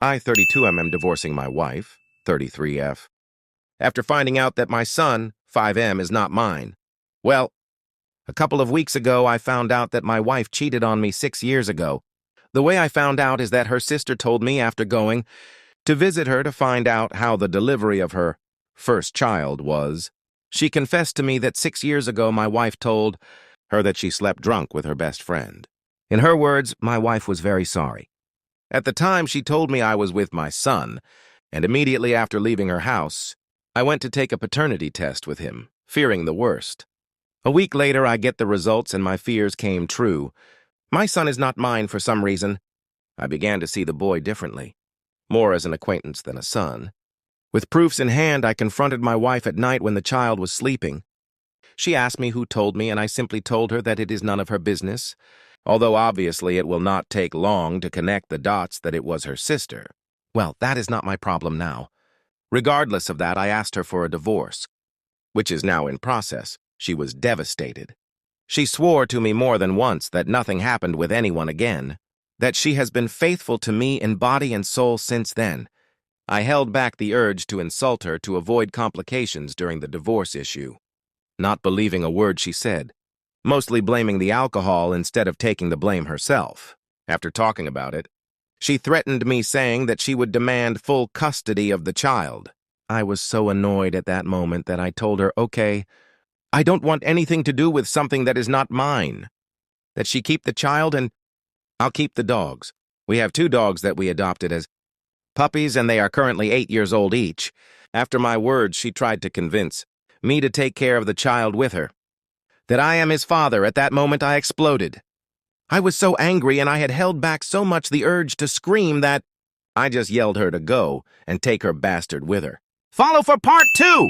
I, 32M, am divorcing my wife, 33F, after finding out that my son, 5M, is not mine. Well, a couple of weeks ago, I found out that my wife cheated on me 6 years ago. The way I found out is that her sister told me after going to visit her to find out how the delivery of her first child was. She confessed to me that 6 years ago my wife told her that she slept drunk with her best friend. In her words, my wife was very sorry. At the time, she told me I was with my son, and immediately after leaving her house, I went to take a paternity test with him, fearing the worst. A week later, I get the results and my fears came true. My son is not mine for some reason. I began to see the boy differently, more as an acquaintance than a son. With proofs in hand, I confronted my wife at night when the child was sleeping. She asked me who told me, and I simply told her that it is none of her business, although obviously it will not take long to connect the dots that it was her sister. Well, that is not my problem now. Regardless of that, I asked her for a divorce, which is now in process. She was devastated. She swore to me more than once that nothing happened with anyone again, that she has been faithful to me in body and soul since then. I held back the urge to insult her to avoid complications during the divorce issue, not believing a word she said, mostly blaming the alcohol instead of taking the blame herself. After talking about it, she threatened me saying that she would demand full custody of the child. I was so annoyed at that moment that I told her, okay, I don't want anything to do with something that is not mine. That she keep the child and I'll keep the dogs. We have 2 dogs that we adopted as puppies and they are currently 8 years old each. After my words, she tried to convince me to take care of the child with her. That I am his father. At that moment, I exploded. I was so angry and I had held back so much the urge to scream that I just yelled her to go and take her bastard with her. Follow for part 2!